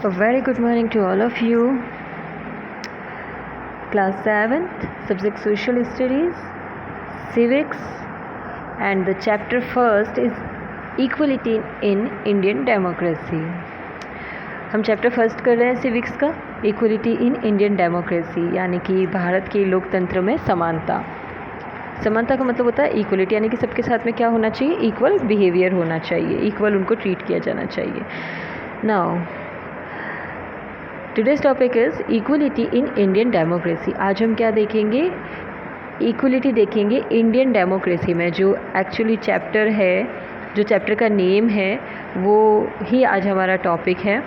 A very good morning to all of you. Class 7th, subject Social Studies, Civics, and the chapter first is Equality in Indian Democracy. हम chapter first कर रहे हैं civics का, equality in Indian democracy, यानी कि भारत के लोकतंत्र में समानता। समानता का मतलब होता है इक्वलिटी, यानी कि सबके साथ में क्या होना चाहिए, इक्वल बिहेवियर होना चाहिए, इक्वल उनको ट्रीट किया जाना चाहिए। Now today's topic is equality in Indian democracy. आज हम क्या देखेंगे, इक्वलिटी देखेंगे इंडियन डेमोक्रेसी में। जो एक्चुअली चैप्टर है, जो चैप्टर का नेम है, वो ही आज हमारा टॉपिक है।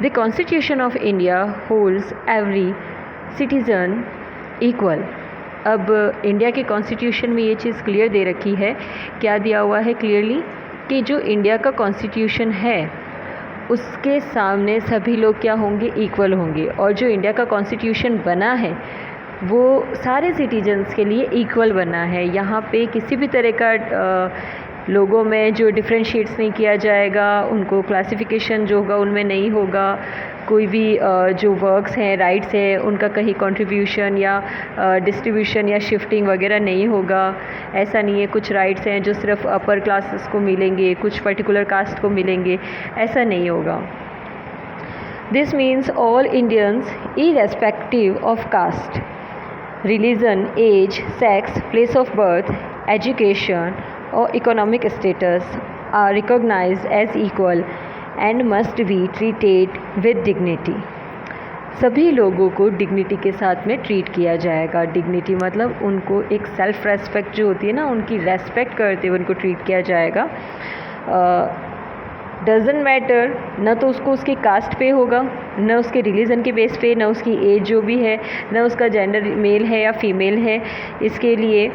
The constitution of India holds every citizen equal. अब इंडिया के कॉन्स्टिट्यूशन में ये चीज़ क्लियर दे रखी है, क्या दिया हुआ है क्लियरली, कि जो इंडिया का कॉन्स्टिट्यूशन है उसके सामने सभी लोग क्या होंगे, इक्वल होंगे। और जो इंडिया का कॉन्स्टिट्यूशन बना है वो सारे सिटीजन्स के लिए इक्वल बना है। यहाँ पे किसी भी तरह का लोगों में जो डिफ्रेंशिएट्स नहीं किया जाएगा, उनको क्लासिफिकेशन जो होगा उनमें नहीं होगा। कोई भी जो वर्क्स हैं, राइट्स हैं, उनका कहीं कंट्रीब्यूशन या डिस्ट्रीब्यूशन या शिफ्टिंग वगैरह नहीं होगा। ऐसा नहीं है कुछ राइट्स हैं जो सिर्फ अपर क्लासेस को मिलेंगे, कुछ पर्टिकुलर कास्ट को मिलेंगे, ऐसा नहीं होगा। This means all Indians irrespective of caste, religion, age, sex, place of birth, education और economic status are recognised as equal and must be treated with dignity. सभी लोगों को डिग्निटी के साथ में ट्रीट किया जाएगा। डिग्निटी मतलब उनको एक सेल्फ रेस्पेक्ट जो होती है ना, उनकी रेस्पेक्ट करते हुए उनको ट्रीट किया जाएगा। डजंट मैटर, न तो उसको उसकी कास्ट पे होगा, न उसके रिलीजन के बेस पे, न उसकी एज जो भी है, न उसका जेंडर मेल है या फीमेल है इसके लिए,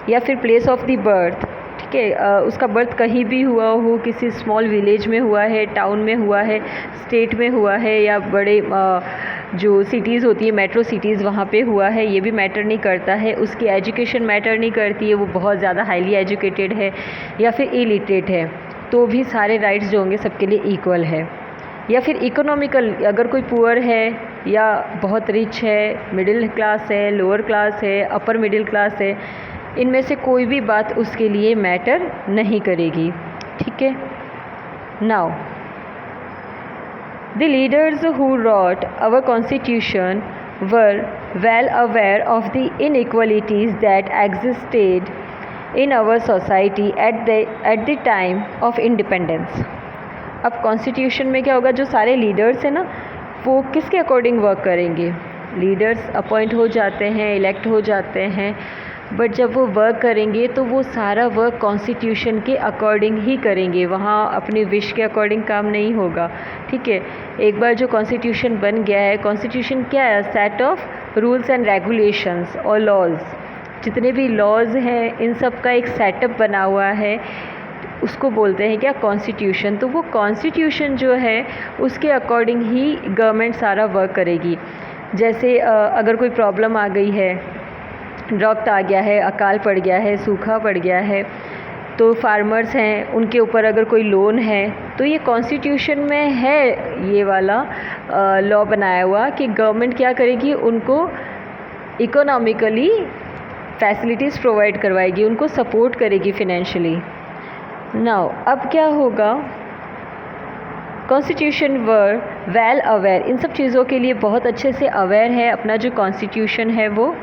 या फिर प्लेस ऑफ द बर्थ, ठीक है, उसका बर्थ कहीं भी हुआ हो, किसी स्मॉल विलेज में हुआ है, टाउन में हुआ है, स्टेट में हुआ है, या बड़े जो सिटीज़ होती है, मेट्रो सिटीज़, वहाँ पे हुआ है, ये भी मैटर नहीं करता है। उसकी एजुकेशन मैटर नहीं करती है, वो बहुत ज़्यादा हाईली एजुकेटेड है या फिर इलिटरेट है, तो भी सारे राइट्स जो होंगे सबके लिए इक्वल है। या फिर इकोनॉमिकल, अगर कोई पुअर है या बहुत रिच है, मिडिल क्लास है, लोअर क्लास है, अपर मिडिल क्लास है, इनमें से कोई भी बात उसके लिए मैटर नहीं करेगी, ठीक है। Now the leaders who wrote our constitution were well aware of the inequalities that existed in our society at the time of independence. अब कॉन्स्टिट्यूशन में क्या होगा, जो सारे लीडर्स हैं ना, वो किसके अकॉर्डिंग वर्क करेंगे। लीडर्स अपॉइंट हो जाते हैं, इलेक्ट हो जाते हैं, बट जब वो वर्क करेंगे तो वो सारा वर्क कॉन्स्टिट्यूशन के अकॉर्डिंग ही करेंगे। वहाँ अपनी विश के अकॉर्डिंग काम नहीं होगा, ठीक है। एक बार जो कॉन्स्टिट्यूशन बन गया है, कॉन्स्टिट्यूशन क्या है, set of rules and regulations और लॉज। जितने भी लॉज हैं इन सब का एक सेटअप बना हुआ है, उसको बोलते हैं क्या, कॉन्स्टिट्यूशन। तो वो कॉन्स्टिट्यूशन जो है उसके अकॉर्डिंग ही गवर्नमेंट सारा वर्क करेगी। जैसे अगर कोई प्रॉब्लम आ गई है, ड्रॉट आ गया है, अकाल पड़ गया है, सूखा पड़ गया है, तो फार्मर्स हैं उनके ऊपर अगर कोई लोन है, तो ये कॉन्स्टिट्यूशन में है ये वाला लॉ बनाया हुआ कि गवर्नमेंट क्या करेगी, उनको इकोनॉमिकली फैसिलिटीज़ प्रोवाइड करवाएगी, उनको सपोर्ट करेगी फिनेंशियली। नाउ अब क्या होगा, कॉन्स्टिट्यूशन वर वेल अवेयर, इन सब चीज़ों के लिए बहुत अच्छे से अवेयर है अपना जो कॉन्स्टिट्यूशन है वो,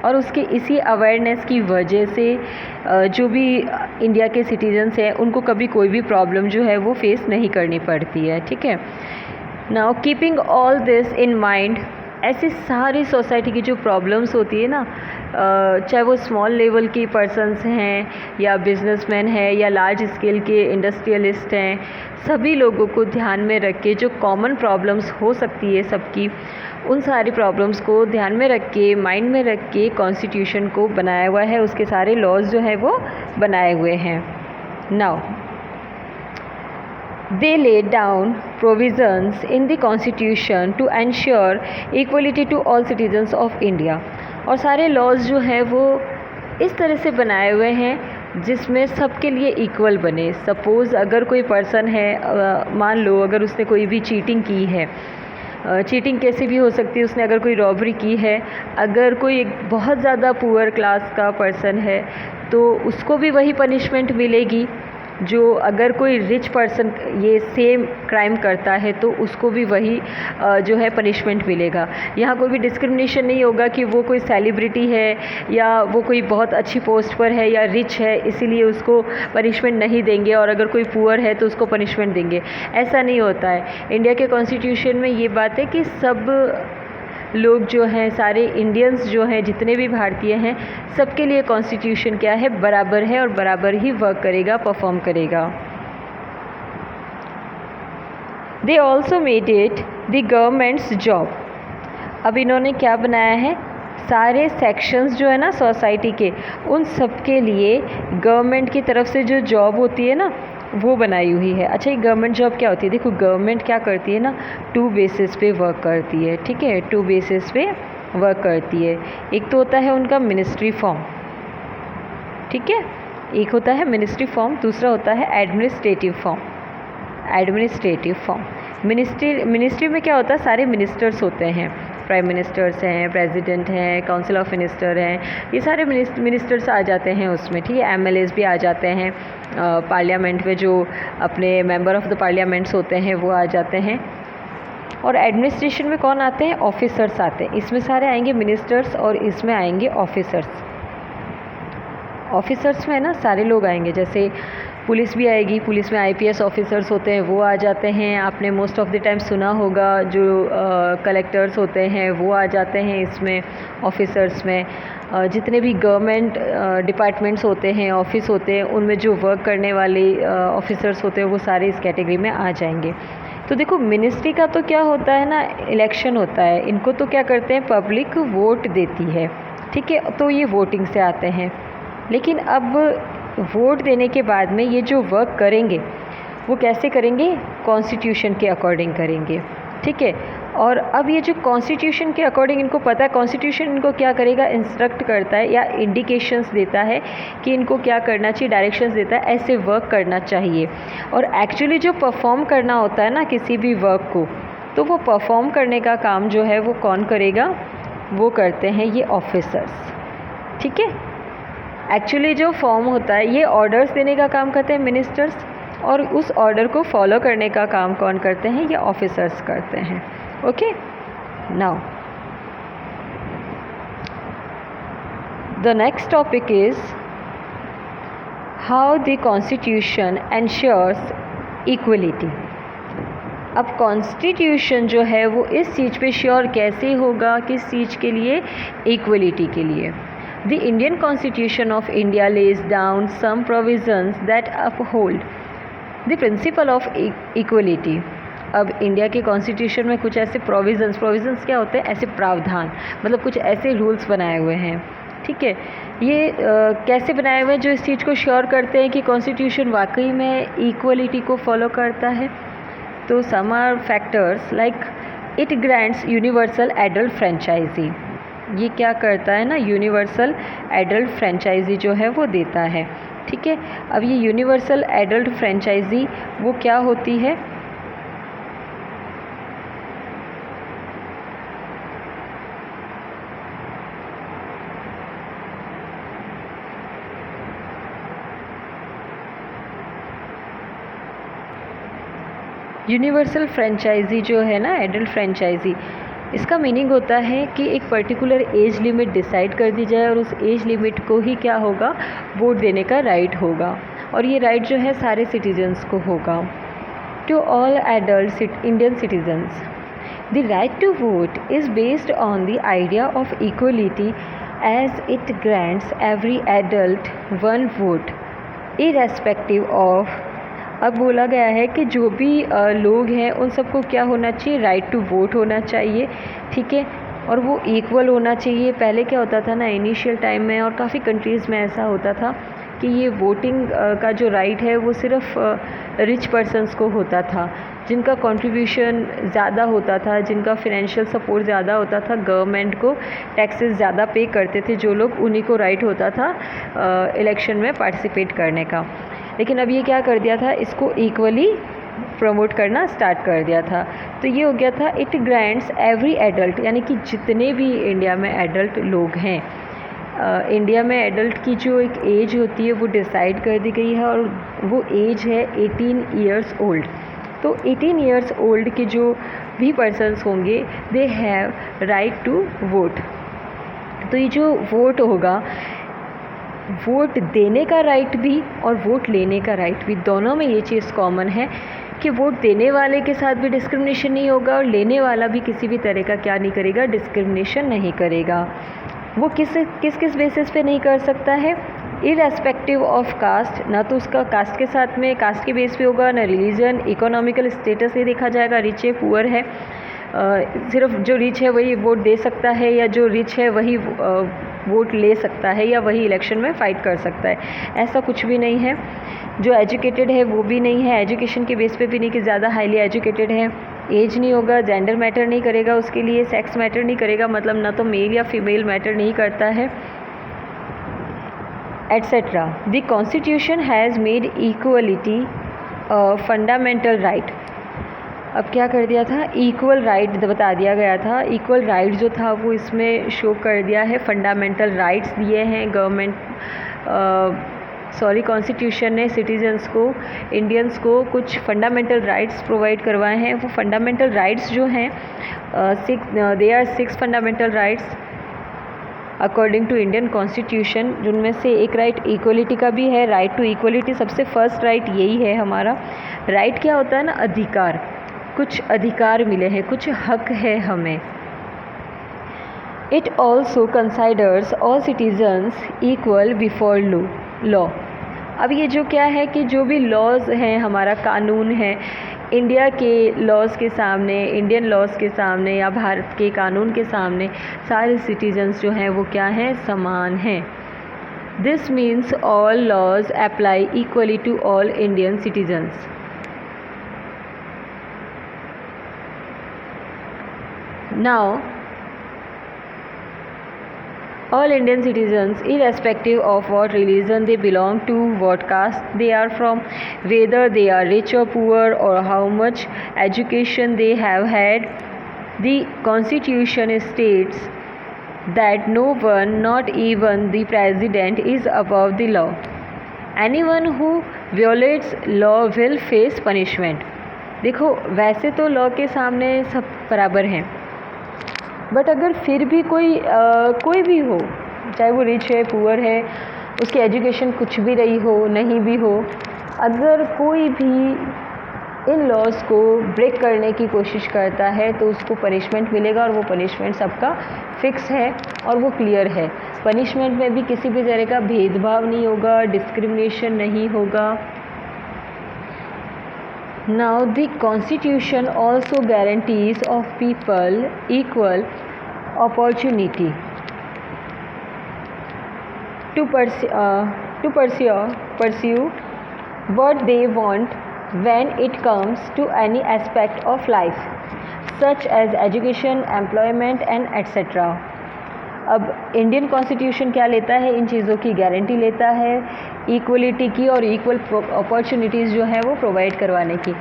और उसके इसी अवेयरनेस की वजह से जो भी इंडिया के सिटीजन्स हैं उनको कभी कोई भी प्रॉब्लम जो है वो फेस नहीं करनी पड़ती है, ठीक है। Now keeping all this in mind, ऐसी सारी सोसाइटी की जो प्रॉब्लम्स होती है ना, चाहे वो स्मॉल लेवल की पर्सन्स हैं या बिजनेसमैन हैं या लार्ज स्केल के इंडस्ट्रियलिस्ट हैं, सभी लोगों को ध्यान में रख के जो कॉमन प्रॉब्लम्स हो सकती है सबकी, उन सारी प्रॉब्लम्स को ध्यान में रख के, माइंड में रख के कॉन्स्टिट्यूशन को बनाया हुआ है, उसके सारे लॉज जो है वो बनाए हुए हैं। Now they laid down provisions in the constitution to ensure equality to all citizens of India. और सारे लॉज जो हैं वो इस तरह से बनाए हुए हैं जिसमें सबके लिए इक्वल बने। सपोज़ अगर कोई पर्सन है, मान लो अगर उसने कोई भी चीटिंग की है, चीटिंग कैसी भी हो सकती है, उसने अगर कोई रॉबरी की है, अगर कोई एक बहुत ज़्यादा पुअर क्लास का पर्सन है तो उसको भी वही पनिशमेंट मिलेगी। जो अगर कोई रिच पर्सन ये सेम क्राइम करता है तो उसको भी वही जो है पनिशमेंट मिलेगा। यहाँ कोई भी डिस्क्रिमिनेशन नहीं होगा कि वो कोई सेलिब्रिटी है या वो कोई बहुत अच्छी पोस्ट पर है या रिच है इसीलिए उसको पनिशमेंट नहीं देंगे और अगर कोई पुअर है तो उसको पनिशमेंट देंगे, ऐसा नहीं होता है। इंडिया के कॉन्स्टिट्यूशन में ये बात है कि सब लोग जो हैं, सारे इंडियंस जो हैं, जितने भी भारतीय हैं, सबके लिए कॉन्स्टिट्यूशन क्या है, बराबर है और बराबर ही वर्क करेगा, परफॉर्म करेगा। They also made it the governments job. अब इन्होंने क्या बनाया है, सारे सेक्शंस जो है ना सोसाइटी के, उन सब के लिए गवर्नमेंट की तरफ से जो जॉब होती है ना वो बनाई हुई है। अच्छा, ये गवर्नमेंट जॉब क्या होती है? देखो, गवर्नमेंट क्या करती है ना, 2 बेसिस पे वर्क करती है। ठीक है, 2 बेसिस पे वर्क करती है। एक तो होता है उनका मिनिस्ट्री फॉर्म, ठीक है, एक होता है मिनिस्ट्री फॉर्म, दूसरा होता है administrative form. Administrative form, ministry में क्या होता है, सारे मिनिस्टर्स होते हैं, प्राइम मिनिस्टर्स हैं, प्रेसिडेंट हैं, काउंसिल ऑफ मिनिस्टर हैं, ये सारे मिनिस्टर्स आ जाते हैं उसमें। ठीक है, एमएलएस भी आ जाते हैं, पार्लियामेंट में जो अपने मेंबर ऑफ द पार्लियामेंट्स होते हैं वो आ जाते हैं। और एडमिनिस्ट्रेशन में कौन आते हैं, ऑफिसर्स आते हैं। इसमें सारे आएंगे मिनिस्टर्स और इसमें आएंगे ऑफिसर्स। ऑफिसर्स में ना सारे लोग आएंगे, जैसे पुलिस भी आएगी, पुलिस में आईपीएस ऑफिसर्स होते हैं वो आ जाते हैं। आपने मोस्ट ऑफ द टाइम सुना होगा जो कलेक्टर्स होते हैं वो आ जाते हैं इसमें ऑफिसर्स में। जितने भी गवर्नमेंट डिपार्टमेंट्स होते हैं, ऑफिस होते हैं, उनमें जो वर्क करने वाले ऑफिसर्स होते हैं वो सारे इस कैटेगरी में आ जाएंगे। तो देखो, मिनिस्ट्री का तो क्या होता है ना, इलेक्शन होता है, इनको तो क्या करते हैं, पब्लिक वोट देती है। ठीक है, तो ये वोटिंग से आते हैं। लेकिन अब वोट देने के बाद में ये जो वर्क करेंगे वो कैसे करेंगे, कॉन्स्टिट्यूशन के अकॉर्डिंग करेंगे। ठीक है, और अब ये जो कॉन्स्टिट्यूशन के अकॉर्डिंग इनको पता है, कॉन्स्टिट्यूशन इनको क्या करेगा, इंस्ट्रक्ट करता है या इंडिकेशंस देता है कि इनको क्या करना चाहिए, डायरेक्शंस देता है, ऐसे वर्क करना चाहिए। और एक्चुअली जो परफॉर्म करना होता है ना किसी भी वर्क को, तो वो परफॉर्म करने का काम जो है वो कौन करेगा, वो करते हैं ये ऑफिसर्स। ठीक है, एक्चुअली जो फॉर्म होता है ये ऑर्डर्स देने का काम करते हैं मिनिस्टर्स, और उस ऑर्डर को फॉलो करने का काम कौन करते हैं, ये ऑफिसर्स करते हैं। Okay, now the next topic is how the constitution ensures equality. अब कॉन्स्टिट्यूशन जो है वो इस चीज़ पे श्योर कैसे होगा, किस चीज़ के लिए, इक्वलिटी के लिए। The Indian Constitution of India lays down some provisions that uphold the principle of equality. अब इंडिया के कॉन्स्टिट्यूशन में कुछ ऐसे प्रोविज़न्स क्या होते हैं, ऐसे प्रावधान, मतलब कुछ ऐसे रूल्स बनाए हुए हैं। ठीक है, ये कैसे बनाए हुए हैं, जो इस चीज़ को श्योर करते हैं कि कॉन्स्टिट्यूशन वाकई में इक्वलिटी को फॉलो करता है। तो some are factors like it grants universal adult franchise. ये क्या करता है ना, यूनिवर्सल एडल्ट फ्रेंचाइजी जो है वो देता है। ठीक है, अब ये यूनिवर्सल एडल्ट फ्रेंचाइजी वो क्या होती है, यूनिवर्सल फ्रेंचाइजी जो है ना, एडल्ट फ्रेंचाइजी, इसका मीनिंग होता है कि एक पर्टिकुलर एज लिमिट डिसाइड कर दी जाए और उस एज लिमिट को ही क्या होगा, वोट देने का राइट होगा। और ये राइट जो है सारे सिटीजन्स को होगा। To all adult Indian citizens the right to vote is based on the idea of equality as it grants every adult 1 vote irrespective of. अब बोला गया है कि जो भी लोग हैं उन सबको क्या होना चाहिए, राइट टू वोट होना चाहिए। ठीक है, और वो इक्वल होना चाहिए। पहले क्या होता था ना, इनिशियल टाइम में और काफ़ी कंट्रीज़ में ऐसा होता था कि ये वोटिंग का जो राइट है वो सिर्फ रिच पर्सन्स को होता था, जिनका कंट्रीब्यूशन ज़्यादा होता था, जिनका फिनेंशियल सपोर्ट ज़्यादा होता था, गवर्नमेंट को टैक्सेस ज़्यादा पे करते थे जो लोग, उन्हीं को राइट होता था इलेक्शन में पार्टिसिपेट करने का। लेकिन अब ये क्या कर दिया था, इसको इक्वली प्रमोट करना स्टार्ट कर दिया था। तो ये हो गया था इट ग्रांट्स एवरी एडल्ट, यानी कि जितने भी इंडिया में एडल्ट लोग हैं, इंडिया में एडल्ट की जो एक एज होती है वो डिसाइड कर दी गई है, और वो एज है 18 ईयर्स ओल्ड। तो 18 ईयर्स ओल्ड के जो भी पर्सन्स होंगे they have right to vote. तो ये जो वोट होगा, वोट देने का राइट भी और वोट लेने का राइट भी, दोनों में ये चीज़ कॉमन है कि वोट देने वाले के साथ भी डिस्क्रिमिनेशन नहीं होगा और लेने वाला भी किसी भी तरह का क्या नहीं करेगा, डिस्क्रिमिनेशन नहीं करेगा। वो किस किस बेसिस पे नहीं कर सकता है, इरेस्पेक्टिव ऑफ कास्ट, ना तो उसका कास्ट के साथ में कास्ट के बेस पे होगा, ना रिलीजन, इकोनॉमिकल स्टेटस नहीं देखा जाएगा, रिच है पुअर है, सिर्फ जो रिच है वही वोट दे सकता है, या जो रिच है वही वोट ले सकता है, या वही इलेक्शन में फ़ाइट कर सकता है, ऐसा कुछ भी नहीं है। जो एजुकेटेड है वो भी नहीं है, एजुकेशन के बेस पे भी नहीं कि ज़्यादा हाईली एजुकेटेड है। एज नहीं होगा, जेंडर मैटर नहीं करेगा उसके लिए, सेक्स मैटर नहीं करेगा, मतलब ना तो मेल या फीमेल मैटर नहीं करता है, etcetera. The constitution has made equality fundamental right. अब क्या कर दिया था, इक्वल राइट बता दिया गया था, इक्वल राइट जो था वो इसमें शो कर दिया है, फंडामेंटल राइट्स दिए हैं गवर्नमेंट कॉन्स्टिट्यूशन ने सिटीजन्स को, इंडियंस को कुछ फंडामेंटल राइट्स प्रोवाइड करवाए हैं। वो फंडामेंटल राइट्स जो हैं they are 6 fundamental rights according to Indian constitution, जिनमें से एक राइट इक्वलिटी का भी है। राइट टू इक्वलिटी सबसे फर्स्ट राइट यही है हमारा। राइट क्या होता है ना, अधिकार, कुछ अधिकार मिले हैं, कुछ हक है हमें। It also considers all citizens equal before law. अब ये जो क्या है कि जो भी लॉज हैं, हमारा कानून है, इंडिया के लॉज के सामने, इंडियन लॉज के सामने या भारत के कानून के सामने सारे सिटीजन्स जो हैं वो क्या हैं, समान हैं। This means all laws apply equally to all Indian citizens. Now, all Indian citizens, irrespective of what religion they belong to, what caste they are from, whether they are rich or poor, or how much education they have had, the Constitution states that no one, not even the President, is above the law. Anyone who violates law will face punishment. देखो, वैसे तो law के सामने सब बराबर हैं, but अगर फिर भी कोई भी हो, चाहे वो रिच है पुअर है, उसकी एजुकेशन कुछ भी रही हो नहीं भी हो, अगर कोई भी इन लॉज को ब्रेक करने की कोशिश करता है तो उसको पनिशमेंट मिलेगा, और वो पनिशमेंट सबका फिक्स है और वो क्लियर है। पनिशमेंट में भी किसी भी तरह का भेदभाव नहीं होगा, डिस्क्रिमिनेशन नहीं होगा। Now the Constitution also guarantees of people equal opportunity to pursue what they want when it comes to any aspect of life, such as education, employment and etc. अब इंडियन कॉन्स्टिट्यूशन क्या लेता है, इन चीज़ों की guarantee लेता है, equality की और इक्वल अपॉर्चुनिटीज़ जो है वो प्रोवाइड करवाने की।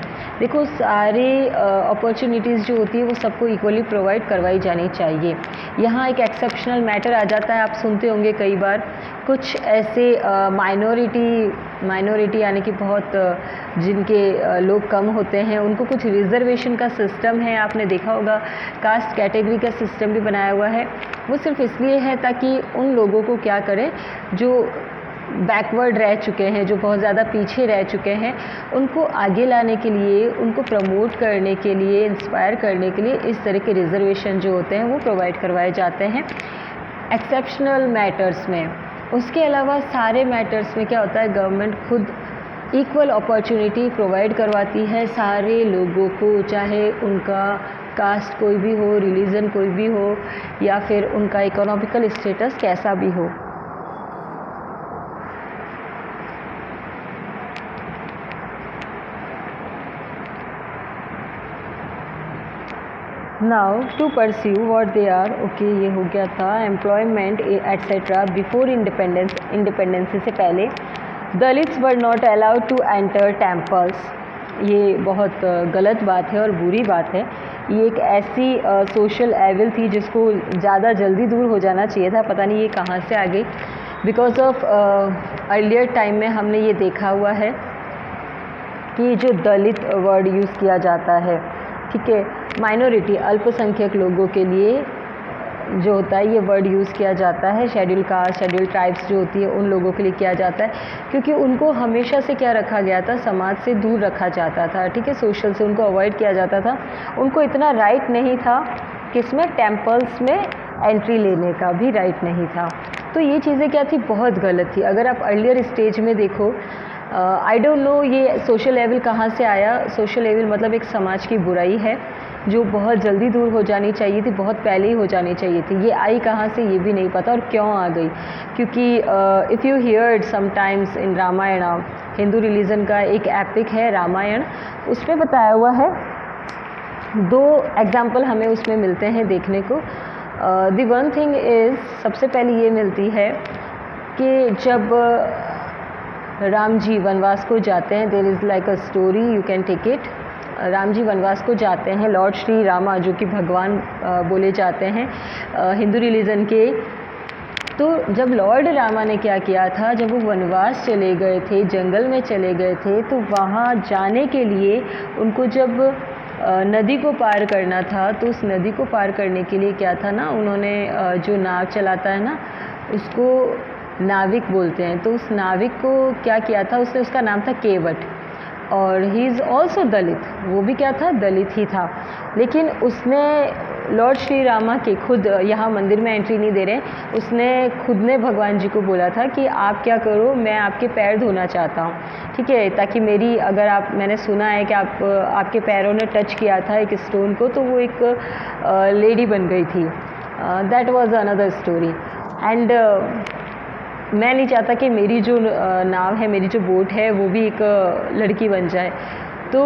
देखो, सारे अपॉर्चुनिटीज़ जो होती है वो सबको इक्वली प्रोवाइड करवाई जानी चाहिए। यहाँ एक एक्सेप्शनल मैटर आ जाता है, आप सुनते होंगे कई बार, कुछ ऐसे माइनॉरिटी यानी कि बहुत जिनके लोग कम होते हैं, उनको कुछ रिजर्वेशन का सिस्टम है, आपने देखा होगा, कास्ट कैटेगरी का सिस्टम भी बनाया हुआ है। वो सिर्फ इसलिए है ताकि उन लोगों को क्या करें जो बैकवर्ड रह चुके हैं, जो बहुत ज़्यादा पीछे रह चुके हैं, उनको आगे लाने के लिए, उनको प्रमोट करने के लिए, इंस्पायर करने के लिए इस तरह के रिजर्वेशन जो होते हैं वो प्रोवाइड करवाए जाते हैं एक्सेप्शनल मैटर्स में। उसके अलावा सारे मैटर्स में क्या होता है, गवर्नमेंट खुद इक्वल अपॉर्चुनिटी प्रोवाइड करवाती है सारे लोगों को, चाहे उनका कास्ट कोई भी हो, रिलीजन कोई भी हो, या फिर उनका इकोनॉमिकल स्टेटस कैसा भी हो। Now to pursue what they are, okay ये हो गया था एम्प्लॉयमेंट एट्सेट्रा बिफोर इंडिपेंडेंस से पहले Dalits were not allowed to enter temples. ये बहुत गलत बात है और बुरी बात है। ये एक ऐसी सोशल एविल थी जिसको ज़्यादा जल्दी दूर हो जाना चाहिए था, पता नहीं ये कहाँ से आ गई। बिकॉज ऑफ अर्लियर टाइम में हमने ये देखा हुआ है कि जो दलित वर्ड यूज़ किया जाता है, ठीक है, माइनॉरिटी अल्पसंख्यक लोगों के लिए जो होता है ये वर्ड यूज़ किया जाता है। शेड्यूल कास्ट, शेड्यूल ट्राइब्स जो होती है उन लोगों के लिए किया जाता है, क्योंकि उनको हमेशा से क्या रखा गया था, समाज से दूर रखा जाता था, ठीक है, सोशल से उनको अवॉइड किया जाता था। उनको इतना राइट नहीं था, किसमें, टेम्पल्स में एंट्री लेने का भी राइट नहीं था। तो ये चीज़ें क्या थी, बहुत गलत थी। अगर आप अर्लियर स्टेज में देखो, आई डोंट नो ये सोशल लेवल कहाँ से आया। सोशल लेवल मतलब एक समाज की बुराई है जो बहुत जल्दी दूर हो जानी चाहिए थी, बहुत पहले ही हो जानी चाहिए थी। ये आई कहाँ से ये भी नहीं पता और क्यों आ गई, क्योंकि if you heard sometimes in Ramayana, Hindu religion का एक एपिक है रामायण, उसमें बताया हुआ है, 2 एग्जाम्पल हमें उसमें मिलते हैं देखने को। द वन थिंग इज़, सबसे पहले ये मिलती है कि जब राम जी वनवास को जाते हैं, there is like a story, you can take it. Ram ji वनवास को जाते हैं, लॉर्ड श्री रामा जो कि भगवान बोले जाते हैं हिंदू रिलीजन के। तो जब लॉर्ड रामा ने क्या किया था, जब वो वनवास चले गए थे, जंगल में चले गए थे, तो वहाँ जाने के लिए उनको जब नदी को पार करना था, तो उस नदी को पार करने के लिए क्या था ना, उन्होंने जो नाव चलाता है ना, उसको नाविक बोलते हैं। तो उस नाविक को क्या किया था उसने, उसका नाम था केवट, और ही इज़ ऑल्सो दलित, वो भी क्या था, दलित ही था। लेकिन उसने लॉर्ड श्री रामा के खुद यहाँ मंदिर में एंट्री नहीं दे रहे, उसने खुद ने भगवान जी को बोला था कि आप क्या करो, मैं आपके पैर धोना चाहता हूँ, ठीक है, ताकि मेरी, अगर आप, मैंने सुना है कि आपके पैरों ने टच किया था एक स्टोन को, तो वो एक लेडी बन गई थी। That was another story. And मैं नहीं चाहता कि मेरी जो नाव है, मेरी जो बोट है, वो भी एक लड़की बन जाए। तो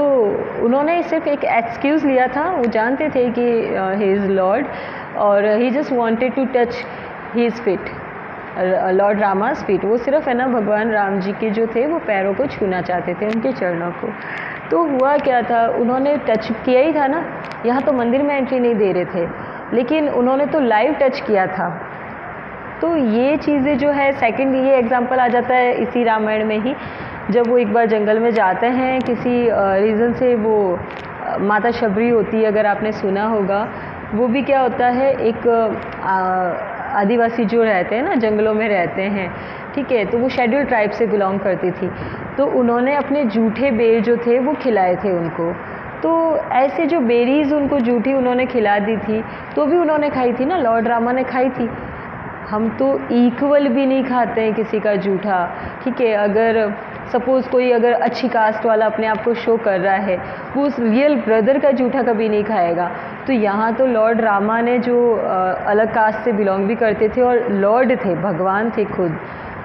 उन्होंने सिर्फ एक एक्सक्यूज़ लिया था, वो जानते थे कि ही इज़ लॉर्ड, और he just wanted to touch his feet, lord Rama's feet. वो सिर्फ है ना भगवान राम जी के जो थे वो पैरों को छूना चाहते थे, उनके चरणों को। तो हुआ क्या था, उन्होंने टच किया ही था ना, यहाँ तो मंदिर में एंट्री नहीं दे रहे थे, लेकिन उन्होंने तो लाइव टच किया था। तो ये चीज़ें जो है, सेकंड ये एग्जांपल आ जाता है इसी रामायण में ही, जब वो एक बार जंगल में जाते हैं किसी रीज़न से, वो माता शबरी होती है, अगर आपने सुना होगा, वो भी क्या होता है, एक आदिवासी जो रहते हैं ना, जंगलों में रहते हैं, ठीक है, तो वो शेड्यूल ट्राइब से बिलोंग करती थी। तो उन्होंने अपने जूठे बेर जो थे वो खिलाए थे उनको। तो ऐसे जो बेरीज़ उनको जूठी उन्होंने खिला दी थी, तो भी उन्होंने खाई थी ना, लॉर्ड रामा ने खाई थी। हम तो इक्वल भी नहीं खाते हैं किसी का जूठा, ठीक है। अगर सपोज़ कोई अगर अच्छी कास्ट वाला अपने आप को शो कर रहा है, वो उस रियल ब्रदर का जूठा कभी नहीं खाएगा। तो यहाँ तो लॉर्ड रामा ने जो अलग कास्ट से बिलोंग भी करते थे और लॉर्ड थे, भगवान थे खुद,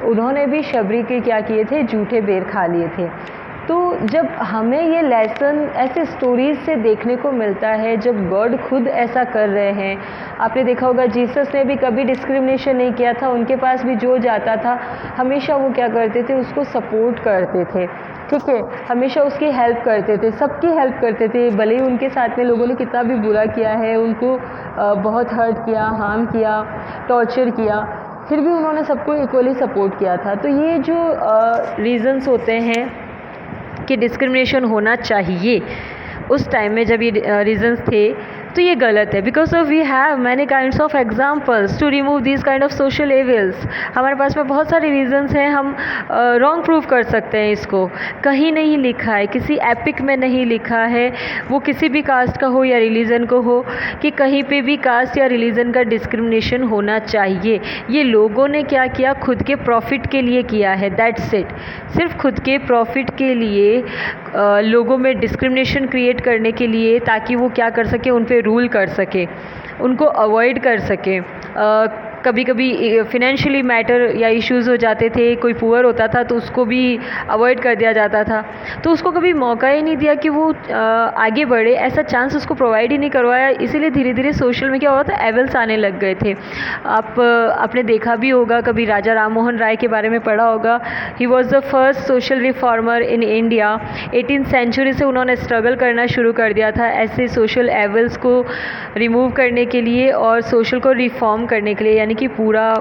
उन्होंने भी शबरी के क्या किए थे, जूठे बेर खा लिए थे। तो जब हमें ये लेसन ऐसे स्टोरीज़ से देखने को मिलता है, जब गॉड खुद ऐसा कर रहे हैं, आपने देखा होगा जीसस ने भी कभी डिस्क्रिमिनेशन नहीं किया था, उनके पास भी जो जाता था हमेशा वो क्या करते थे, उसको सपोर्ट करते थे, ठीक है, हमेशा उसकी हेल्प करते थे, सबकी हेल्प करते थे। भले ही उनके साथ में लोगों ने कितना भी बुरा किया है, उनको बहुत हर्ट किया, हार्म किया, टॉर्चर किया, फिर भी उन्होंने सबको इक्वली सपोर्ट किया था। तो ये जो रीज़न्स होते हैं कि डिस्क्रिमिनेशन होना चाहिए, उस टाइम में जब ये रीज़न्स थे, तो ये गलत है। Because of we have many kinds of examples to remove this kind of social evils. हमारे पास में बहुत सारे रीजंस हैं, हम रॉन्ग प्रूव कर सकते हैं इसको। कहीं नहीं लिखा है, किसी एपिक में नहीं लिखा है, वो किसी भी कास्ट का हो या रिलीजन को हो, कि कहीं पे भी कास्ट या रिलीजन का डिस्क्रिमिनेशन होना चाहिए। ये लोगों ने क्या किया, खुद के प्रॉफिट के लिए किया है, दैट्स इट। सिर्फ खुद के प्रॉफिट के लिए लोगों में डिस्क्रिमिनेशन क्रिएट करने के लिए, ताकि वो क्या कर सके, उन पे रूल कर सके, उनको अवॉइड कर सके। कभी कभी फिनेंशियली मैटर या इश्यूज़ हो जाते थे, कोई पुअर होता था तो उसको भी अवॉइड कर दिया जाता था, तो उसको कभी मौका ही नहीं दिया कि वो आगे बढ़े, ऐसा चांस उसको प्रोवाइड ही नहीं करवाया। इसीलिए धीरे धीरे सोशल में क्या हुआ था, एवल्स आने लग गए थे। आपने देखा भी होगा, कभी राजा राम मोहन राय के बारे में पढ़ा होगा। He was the first social reformer in India. 18th century से उन्होंने स्ट्रगल करना शुरू कर दिया था ऐसे सोशल एवल्स को रिमूव करने के लिए और सोशल को रिफॉर्म करने के लिए, यानी कि पूरा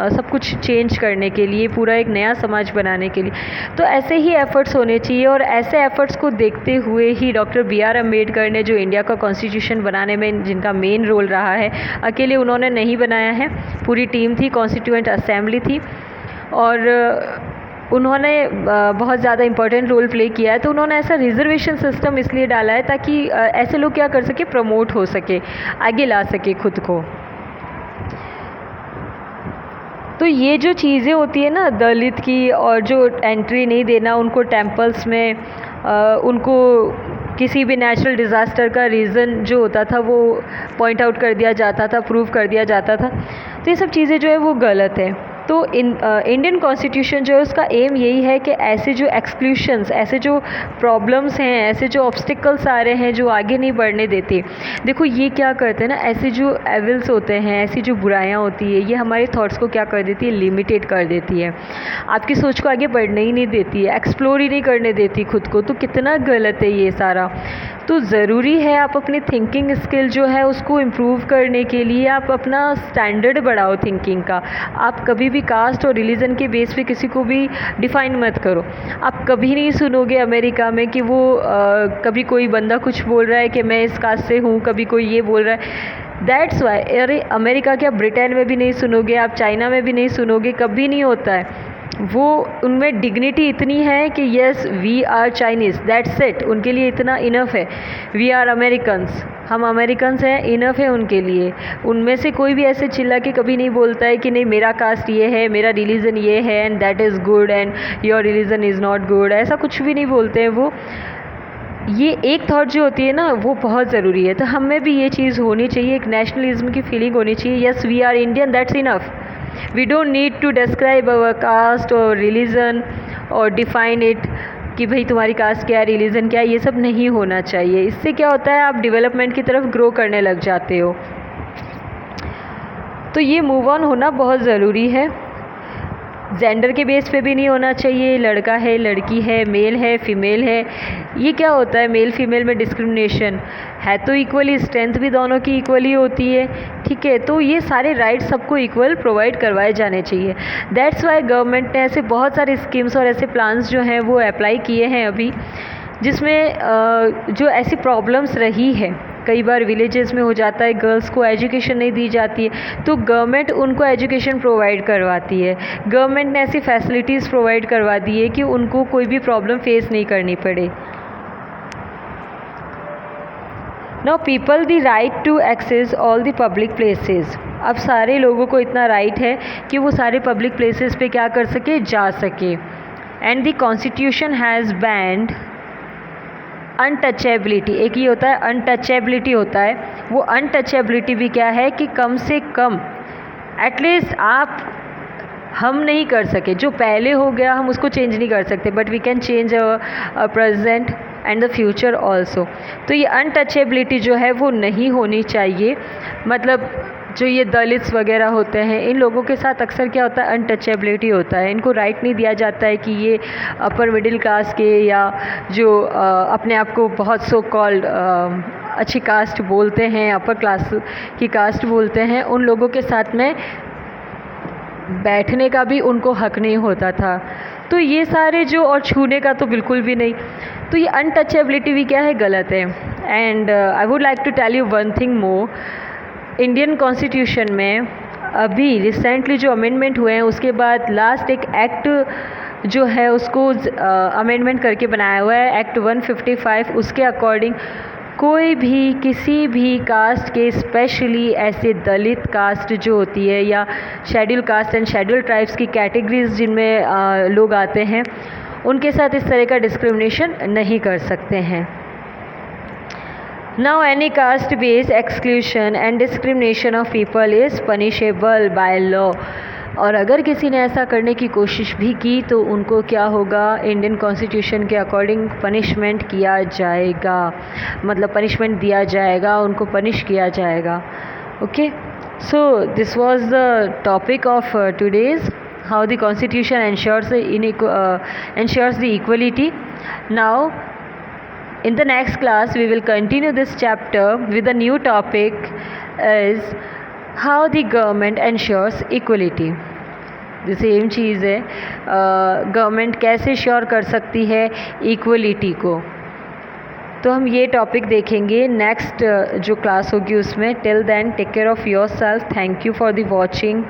सब कुछ चेंज करने के लिए, पूरा एक नया समाज बनाने के लिए। तो ऐसे ही एफ़र्ट्स होने चाहिए और ऐसे एफ़र्ट्स को देखते हुए ही डॉक्टर BR अम्बेडकर ने जो इंडिया का कॉन्स्टिट्यूशन बनाने में जिनका मेन रोल रहा है, अकेले उन्होंने नहीं बनाया है, पूरी टीम थी, कॉन्स्टिट्यूएंट असेंबली थी और उन्होंने बहुत ज़्यादा इम्पोर्टेंट रोल प्ले किया है। तो उन्होंने ऐसा रिजर्वेशन सिस्टम इसलिए डाला है ताकि ऐसे लोग क्या कर सके, प्रमोट हो सके, आगे ला सके खुद को। तो ये जो चीज़ें होती है ना दलित की, और जो एंट्री नहीं देना उनको टेम्पल्स में, उनको किसी भी नेचुरल डिज़ास्टर का रीज़न जो होता था वो पॉइंट आउट कर दिया जाता था, प्रूव कर दिया जाता था। तो ये सब चीज़ें जो है वो गलत है। तो इंडियन कॉन्स्टिट्यूशन जो है उसका एम यही है कि ऐसे जो एक्सक्लूशंस, ऐसे जो प्रॉब्लम्स हैं, ऐसे जो ऑब्स्टिकल्स आ रहे हैं जो आगे नहीं बढ़ने देते, देखो ये क्या करते हैं ना, ऐसे जो एविल्स होते हैं, ऐसी जो बुराइयां होती है, ये हमारे थॉट्स को क्या कर देती है, लिमिटेड कर देती है, आपकी सोच को आगे बढ़ने ही नहीं देती है, एक्सप्लोर ही नहीं करने देती खुद को। तो कितना गलत है ये सारा। तो ज़रूरी है आप अपनी थिंकिंग स्किल जो है उसको इम्प्रूव करने के लिए आप अपना स्टैंडर्ड बढ़ाओ थिंकिंग का। आप कभी भी कास्ट और रिलीजन के बेस पे किसी को भी डिफ़ाइन मत करो। आप कभी नहीं सुनोगे अमेरिका में कि वो कभी कोई बंदा कुछ बोल रहा है कि मैं इस कास्ट से हूँ, कभी कोई ये बोल रहा है। दैट्स वाई, अरे अमेरिका क्या, ब्रिटेन में भी नहीं सुनोगे आप, चाइना में भी नहीं सुनोगे, कभी नहीं होता है। वो उनमें डिग्निटी इतनी है कि yes we are Chinese, that's it, उनके लिए इतना इनफ है। वी आर अमेरिकन्स, हम अमेरिकन्स हैं, इनफ है उनके लिए। उनमें से कोई भी ऐसे चिल्ला के कभी नहीं बोलता है कि नहीं मेरा कास्ट ये है, मेरा रिलीजन ये है and that is good and your religion is not good, ऐसा कुछ भी नहीं बोलते हैं वो। ये एक थॉट जो होती है ना वो बहुत ज़रूरी है। तो हमें भी ये चीज़ होनी चाहिए, एक नेशनलिज्म की फीलिंग होनी चाहिए। Yes we are Indian, that's enough. We don't need to describe our caste or religion or define it कि भाई तुम्हारी कास्ट क्या है, रिलीजन क्या है, ये सब नहीं होना चाहिए। इससे क्या होता है, आप डेवलपमेंट की तरफ ग्रो करने लग जाते हो। तो ये मूव ऑन होना बहुत ज़रूरी है। जेंडर के बेस पे भी नहीं होना चाहिए, लड़का है, लड़की है, मेल है, फीमेल है, ये क्या होता है, मेल फीमेल में डिस्क्रिमिनेशन है। तो इक्वली स्ट्रेंथ भी दोनों की इक्वली होती है, ठीक है। तो ये सारे राइट्स सबको इक्वल प्रोवाइड करवाए जाने चाहिए। दैट्स वाई गवर्नमेंट ने ऐसे बहुत सारे स्कीम्स और ऐसे प्लान्स जो हैं वो अप्लाई किए हैं अभी, जिसमें जो ऐसी प्रॉब्लम्स रही है, कई बार विलेजेस में हो जाता है, गर्ल्स को एजुकेशन नहीं दी जाती है, तो गवर्नमेंट उनको एजुकेशन प्रोवाइड करवाती है। गवर्नमेंट ने ऐसी फैसिलिटीज़ प्रोवाइड करवा दी है कि उनको कोई भी प्रॉब्लम फेस नहीं करनी पड़े। Now people the right to access all the public places. अब सारे लोगों को इतना राइट है कि वो सारे पब्लिक प्लेसेस पे क्या कर सके, जा सके। And the constitution has band untouchability. एक ये होता है अनटचेबिलिटी होता है, वो अनटचेबिलिटी भी क्या है कि कम से कम एटलीस्ट हम नहीं कर सके, जो पहले हो गया हम उसको चेंज नहीं कर सकते, but we can change our present and the future also. तो ये अनटचेबिलिटी जो है वो नहीं होनी चाहिए। मतलब जो ये दलित्स वगैरह होते हैं, इन लोगों के साथ अक्सर क्या होता है, अनटचेबिलिटी होता है। इनको राइट नहीं दिया जाता है कि ये अपर मिडिल क्लास के या जो अपने आप को बहुत सो कॉल्ड अच्छी कास्ट बोलते हैं, अपर क्लास की कास्ट बोलते हैं, उन लोगों के साथ में बैठने का भी उनको हक नहीं होता था। तो ये सारे जो, और छूने का तो बिल्कुल भी नहीं। तो ये अनटचेबिलिटी भी क्या है, गलत है। And I would like to tell you one thing more. Indian constitution में अभी रिसेंटली जो अमेंडमेंट हुए हैं उसके बाद लास्ट एक एक्ट जो है उसको अमेंडमेंट करके बनाया हुआ है, एक्ट 155। उसके अकॉर्डिंग कोई भी किसी भी कास्ट के, स्पेशली ऐसे दलित कास्ट जो होती है या schedule caste and schedule tribes की कैटेगरीज जिनमें लोग आते हैं, उनके साथ इस तरह का डिस्क्रिमिनेशन नहीं कर सकते हैं। Now any caste based exclusion and discrimination of people is punishable by law. और अगर किसी ने ऐसा करने की कोशिश भी की तो उनको क्या होगा, इंडियन कॉन्स्टिट्यूशन के अकॉर्डिंग पनिशमेंट किया जाएगा, मतलब पनिशमेंट दिया जाएगा, उनको पनिश किया जाएगा. Okay, so this was the topic of today's, how the constitution ensures the equality. Now in the next class we will continue this chapter with a new topic is how the government ensures equality. the same चीज़ है, government कैसे sure कर सकती है equality को. तो हम ये topic देखेंगे नेक्स्ट जो क्लास होगी उसमें. Till then take care of yourself. Thank you for the watching.